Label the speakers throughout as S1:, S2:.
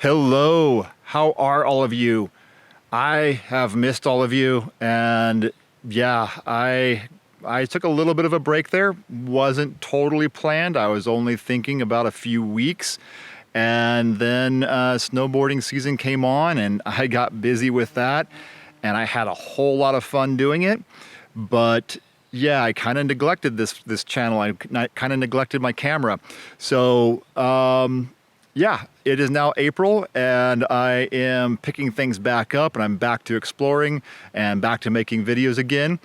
S1: Hello, how are all of you? I have missed all of you, and yeah, I took a little bit of a break there. Wasn't totally planned. I was only thinking about a few weeks, and then snowboarding season came on, and I got busy with that, and I had a whole lot of fun doing it. But yeah, I kind of neglected this channel. I kind of neglected my camera, so. Yeah, it is now April and I am picking things back up and I'm back to exploring and back to making videos again.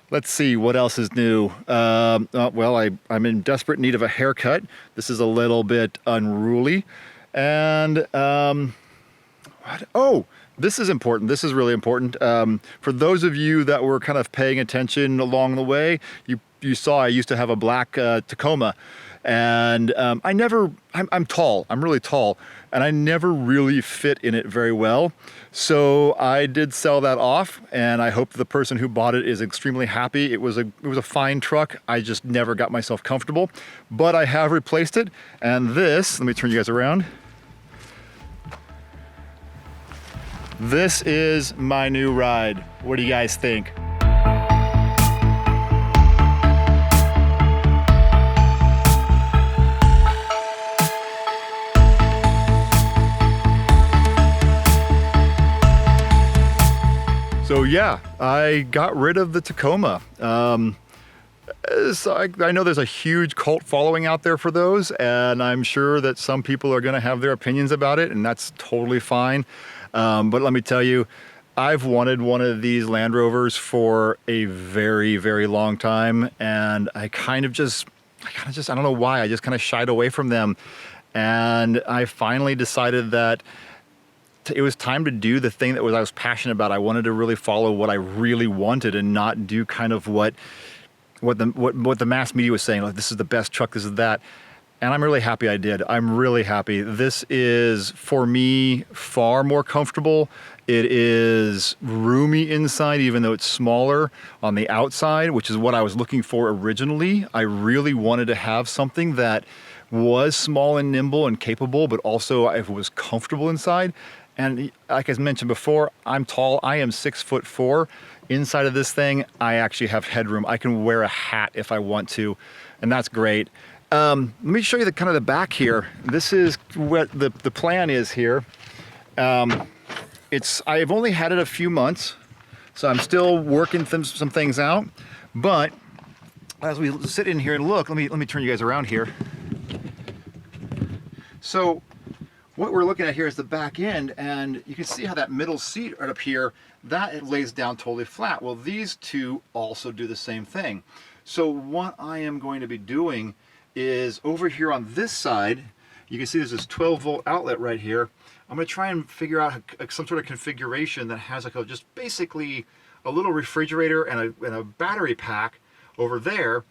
S1: Let's see what else is new. I'm in desperate need of a haircut. This is a little bit unruly. And, this is important. This is really important. For those of you that were kind of paying attention along the way, you saw I used to have a black Tacoma. And I'm tall, I'm really tall, and I never really fit in it very well. So I did sell that off, and I hope the person who bought it is extremely happy. It was a fine truck. I just never got myself comfortable, but I have replaced it. And this, let me turn you guys around. This is my new ride. What do you guys think? So yeah, I got rid of the Tacoma. So I know there's a huge cult following out there for those, and I'm sure that some people are gonna have their opinions about it, and that's totally fine. But let me tell you, I've wanted one of these Land Rovers for a very, very long time, and I don't know why, I just kind of shied away from them. And I finally decided that it was time to do the thing that I was passionate about. I wanted to really follow what I really wanted and not do kind of what the mass media was saying, like, this is the best truck, this is that. And I'm really happy I did. I'm really happy. This is, for me, far more comfortable. It is roomy inside, even though it's smaller on the outside, which is what I was looking for originally. I really wanted to have something that was small and nimble and capable, but also if it was comfortable inside. And like I mentioned before, I'm tall. I am 6'4". Inside of this thing, I actually have headroom. I can wear a hat if I want to, and that's great. Let me show you the kind of the back here. This is what the plan is here. I've only had it a few months, so I'm still working some things out. But as we sit in here and look, let me turn you guys around here. So what we're looking at here is the back end, and you can see how that middle seat right up here, that it lays down totally flat. Well, these two also do the same thing. So what I am going to be doing is over here on this side, you can see there's this 12-volt outlet right here. I'm going to try and figure out some sort of configuration that has just basically a little refrigerator and a battery pack over there,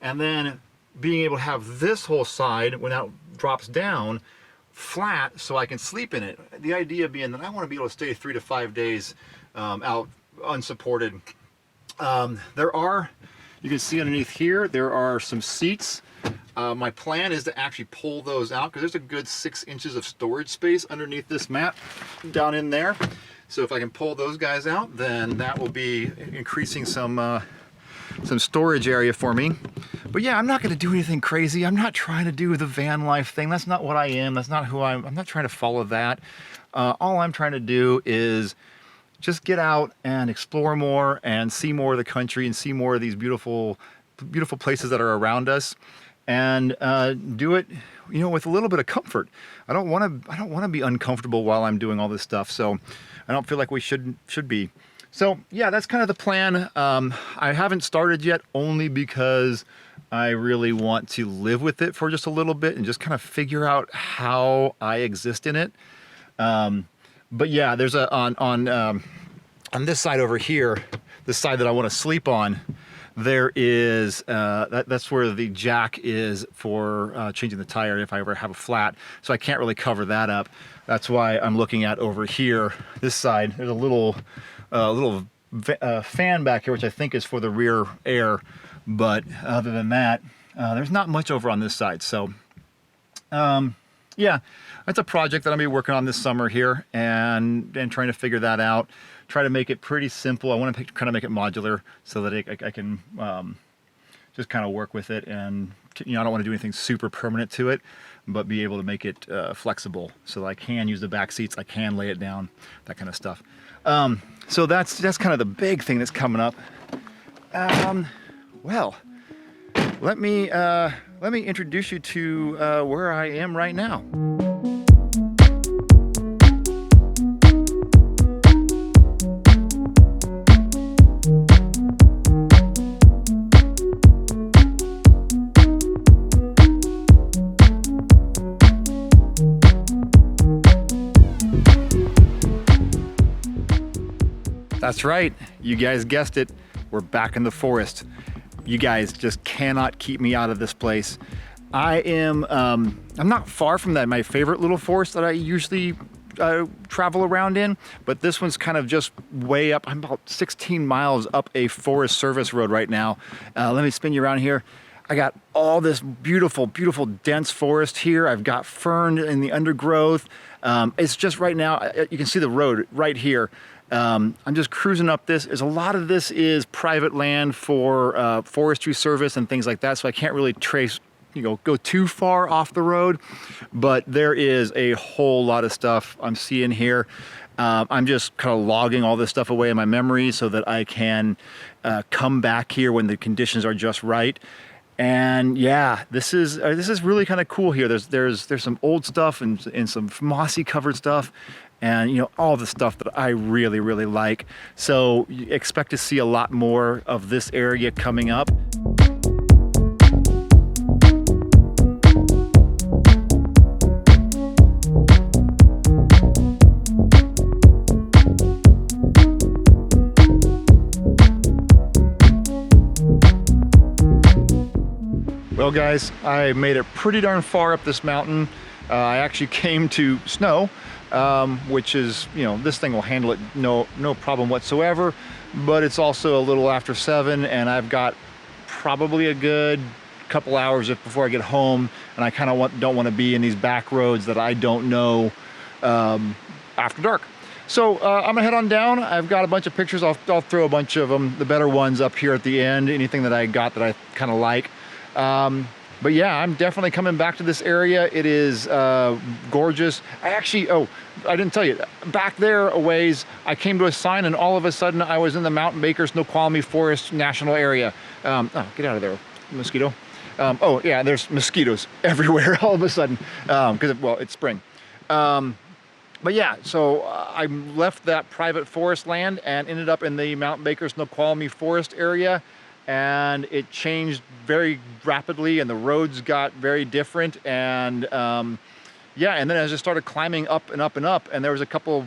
S1: and then being able to have this whole side, when that drops down, flat so I can sleep in it. The idea being that I want to be able to stay 3 to 5 days out unsupported. You can see underneath here, there are some seats. My plan is to actually pull those out because there's a good 6 inches of storage space underneath this mat down in there. So if I can pull those guys out, then that will be increasing some storage area for me. But yeah, I'm not going to do anything crazy. I'm not trying to do the van life thing. That's not what I am. That's not who I'm not trying to follow that. All I'm trying to do is just get out and explore more and see more of the country and see more of these beautiful places that are around us, and do it, with a little bit of comfort. I don't want to be uncomfortable while I'm doing all this stuff. So I don't feel like we should be. So yeah, that's kind of the plan. I haven't started yet, only because I really want to live with it for just a little bit and just kind of figure out how I exist in it. But yeah, there's on this side over here, the side that I want to sleep on, there is, that's where the jack is for changing the tire if I ever have a flat. So I can't really cover that up. That's why I'm looking at over here, this side. There's a little fan back here, which I think is for the rear air. But other than that, there's not much over on this side. So Yeah, that's a project that I'm gonna be working on this summer here, and trying to figure that out. Try to make it pretty simple. I want to kind of make it modular so that I can just kind of work with it, and I don't want to do anything super permanent to it, but be able to make it flexible so that I can use the back seats, I can lay it down, that kind of stuff. So that's kind of the big thing that's coming up. Well, let me introduce you to where I am right now. That's right, you guys guessed it. We're back in the forest. You guys just cannot keep me out of this place. I'm not far from my favorite little forest that I usually travel around in, but this one's kind of just way up. I'm about 16 miles up a Forest Service road right now. Let me spin you around here. I got all this beautiful, beautiful dense forest here. I've got fern in the undergrowth. It's just right now, you can see the road right here. I'm just cruising up this. There's a lot of this is private land for forestry service and things like that, so I can't really trace, go too far off the road, but there is a whole lot of stuff I'm seeing here. I'm just kind of logging all this stuff away in my memory so that I can come back here when the conditions are just right. And yeah, this is really kind of cool here. There's some old stuff and some mossy covered stuff, and all the stuff that I really, really like. So you expect to see a lot more of this area coming up. Well guys, I made it pretty darn far up this mountain. I actually came to snow, which is, this thing will handle it no problem whatsoever, but it's also a little after 7 and I've got probably a good couple hours before I get home, and I kind of don't want to be in these back roads that I don't know after dark. So I'm gonna head on down. I've got a bunch of pictures. I'll throw a bunch of them, the better ones, up here at the end, anything that I got that I kind of like. But yeah, I'm definitely coming back to this area. It is gorgeous. I didn't tell you, back there a ways, I came to a sign and all of a sudden I was in the Mountain Baker Snoqualmie Forest National Area. Oh, get out of there, mosquito. Oh yeah, there's mosquitoes everywhere all of a sudden, because it's spring. But yeah, so I left that private forest land and ended up in the Mountain Baker Snoqualmie Forest area. And it changed very rapidly and the roads got very different, and yeah, and then I just started climbing up and up and up, and there was a couple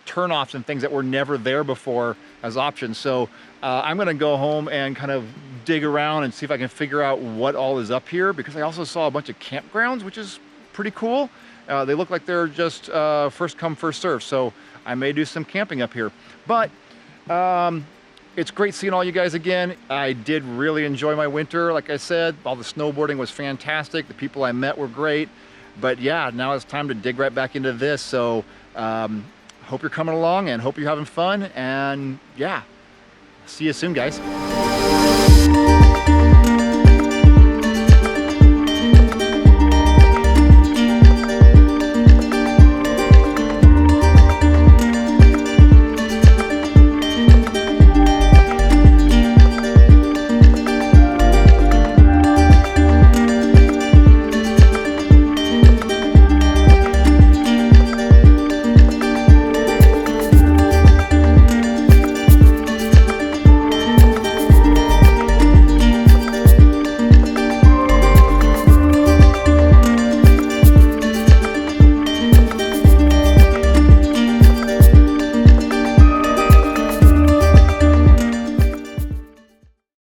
S1: turnoffs and things that were never there before as options. So I'm gonna go home and kind of dig around and see if I can figure out what all is up here, because I also saw a bunch of campgrounds, which is pretty cool. They look like they're just first come, first serve, so I may do some camping up here. But it's great seeing all you guys again. I did really enjoy my winter. Like I said, all the snowboarding was fantastic. The people I met were great. But yeah, now it's time to dig right back into this. So hope you're coming along and hope you're having fun. And yeah, see you soon, guys.